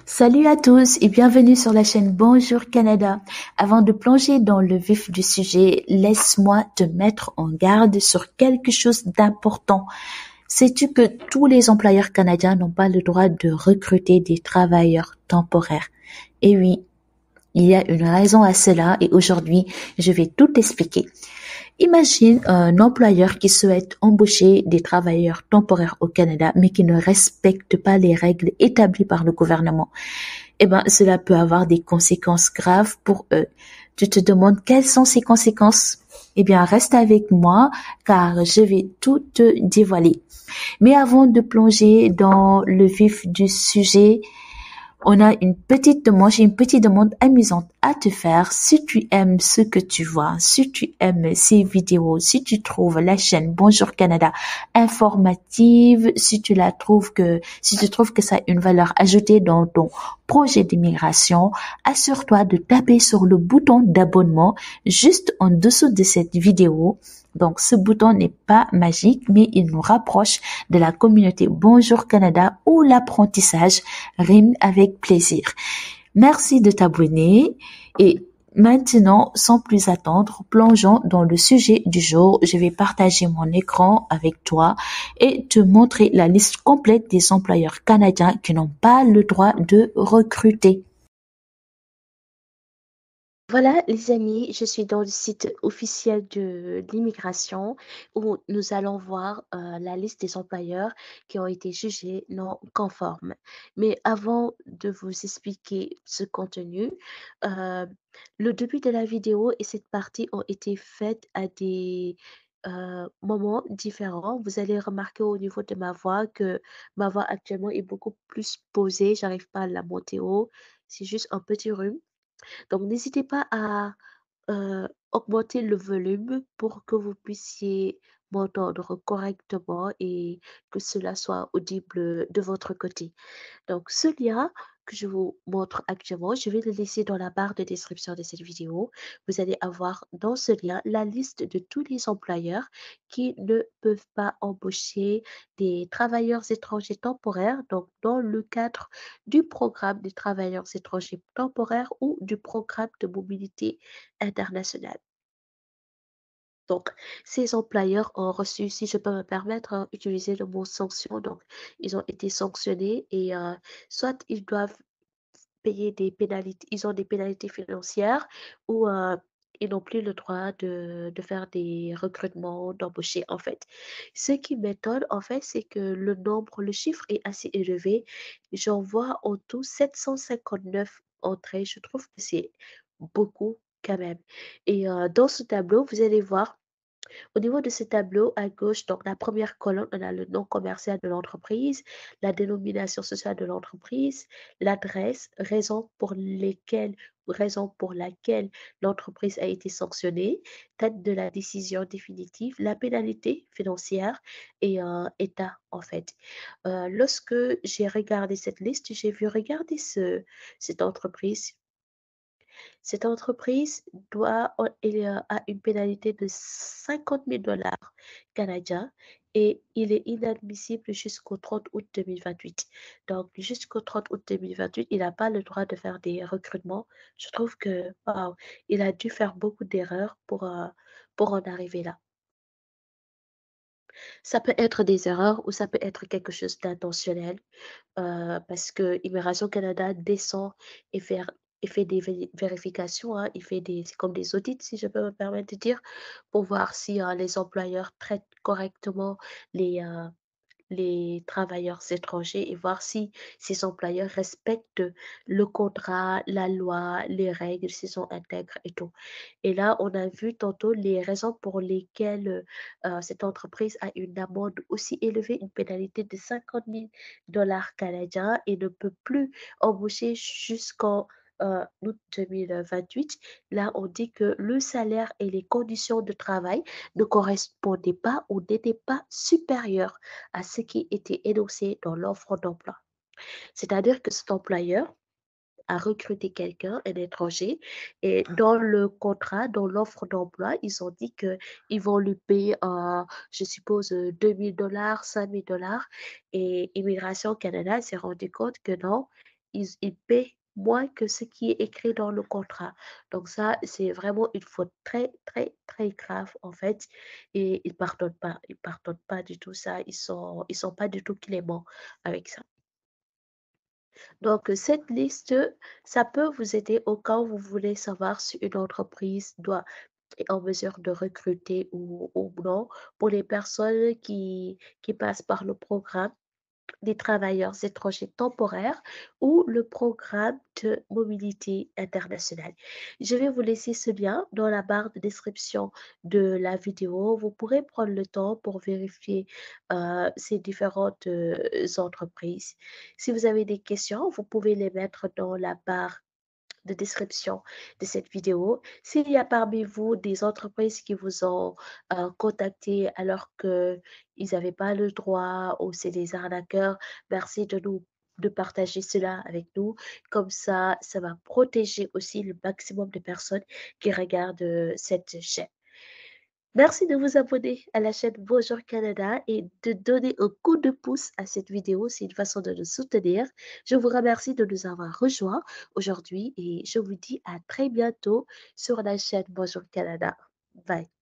Salut à tous et bienvenue sur la chaîne Bonjour Canada. Avant de plonger dans le vif du sujet, laisse-moi te mettre en garde sur quelque chose d'important. Sais-tu que tous les employeurs canadiens n'ont pas le droit de recruter des travailleurs temporaires? Et oui, il y a une raison à cela et aujourd'hui, je vais tout expliquer. Imagine un employeur qui souhaite embaucher des travailleurs temporaires au Canada, mais qui ne respecte pas les règles établies par le gouvernement. Cela peut avoir des conséquences graves pour eux. Tu te demandes quelles sont ces conséquences? Reste avec moi car je vais tout te dévoiler. Mais avant de plonger dans le vif du sujet, on a j'ai une petite demande amusante à te faire. Si tu aimes ce que tu vois, si tu aimes ces vidéos, si tu trouves la chaîne Bonjour Canada informative, si tu trouves que ça a une valeur ajoutée dans ton projet d'immigration, assure-toi de taper sur le bouton d'abonnement juste en dessous de cette vidéo. Donc, ce bouton n'est pas magique, mais il nous rapproche de la communauté Bonjour Canada où l'apprentissage rime avec plaisir. Merci de t'abonner et maintenant, sans plus attendre, plongeons dans le sujet du jour. Je vais partager mon écran avec toi et te montrer la liste complète des employeurs canadiens qui n'ont pas le droit de recruter. Voilà, les amis, je suis dans le site officiel de l'immigration où nous allons voir la liste des employeurs qui ont été jugés non conformes. Mais avant de vous expliquer ce contenu, euh, le début de la vidéo et cette partie ont été faites à des moments différents. Vous allez remarquer au niveau de ma voix que ma voix actuellement est beaucoup plus posée. J'arrive pas à la monter haut. C'est juste un petit rhume. Donc, n'hésitez pas à augmenter le volume pour que vous puissiez m'entendre correctement et que cela soit audible de votre côté. Donc, ce lien que je vous montre actuellement, je vais le laisser dans la barre de description de cette vidéo. Vous allez avoir dans ce lien la liste de tous les employeurs qui ne peuvent pas embaucher des travailleurs étrangers temporaires, donc dans le cadre du programme des travailleurs étrangers temporaires ou du programme de mobilité internationale. Donc, ces employeurs ont reçu, si je peux me permettre, utiliser le mot sanction. Donc, ils ont été sanctionnés et soit ils doivent payer des pénalités, ils ont des pénalités financières ou ils n'ont plus le droit de faire des recrutements, d'embaucher en fait. Ce qui m'étonne en fait, c'est que le chiffre est assez élevé. J'en vois en tout 759 entrées. Je trouve que c'est beaucoup quand même. Et dans ce tableau, vous allez voir au niveau de ce tableau, à gauche, donc la première colonne, on a le nom commercial de l'entreprise, la dénomination sociale de l'entreprise, l'adresse, raison pour laquelle l'entreprise a été sanctionnée, date de la décision définitive, la pénalité financière et état en fait. Lorsque j'ai regardé cette liste, j'ai vu regarder cette entreprise. Cette entreprise a une pénalité de 50 000 dollars canadiens et il est inadmissible jusqu'au 30 août 2028. Donc, jusqu'au 30 août 2028, il n'a pas le droit de faire des recrutements. Je trouve que, wow, il a dû faire beaucoup d'erreurs pour en arriver là. Ça peut être des erreurs ou ça peut être quelque chose d'intentionnel parce que Immigration Canada descend et fait des vérifications, hein, c'est comme des audits, si je peux me permettre de dire, pour voir si les employeurs traitent correctement les, euh, les travailleurs étrangers et voir si ces employeurs respectent le contrat, la loi, les règles, s'ils sont intègres et tout. Et là, on a vu tantôt les raisons pour lesquelles cette entreprise a une amende aussi élevée, une pénalité de 50 000 dollars canadiens et ne peut plus embaucher jusqu'en août 2028. Là, on dit que le salaire et les conditions de travail ne correspondaient pas ou n'étaient pas supérieurs à ce qui était énoncé dans l'offre d'emploi. C'est-à-dire que cet employeur a recruté quelqu'un, un étranger, et dans le contrat, dans l'offre d'emploi, ils ont dit qu'ils vont lui payer, je suppose, 2 000 dollars, 5 000 dollars, et Immigration Canada s'est rendu compte que non, ils paient moins que ce qui est écrit dans le contrat. Donc ça, c'est vraiment une faute très, très, très grave, en fait. Et ils pardonnent pas du tout ça. Ils sont pas du tout cléments avec ça. Donc, cette liste, ça peut vous aider au cas où vous voulez savoir si une entreprise doit est en mesure de recruter ou non pour les personnes qui passent par le programme des travailleurs étrangers temporaires ou le programme de mobilité internationale. Je vais vous laisser ce lien dans la barre de description de la vidéo. Vous pourrez prendre le temps pour vérifier ces différentes entreprises. Si vous avez des questions, vous pouvez les mettre dans la barre de description de cette vidéo. S'il y a parmi vous des entreprises qui vous ont contacté alors qu'ils n'avaient pas le droit ou c'est des arnaqueurs, merci de partager cela avec nous. Comme ça va protéger aussi le maximum de personnes qui regardent cette chaîne. Merci de vous abonner à la chaîne Bonjour Canada et de donner un coup de pouce à cette vidéo. C'est une façon de nous soutenir. Je vous remercie de nous avoir rejoints aujourd'hui et je vous dis à très bientôt sur la chaîne Bonjour Canada. Bye.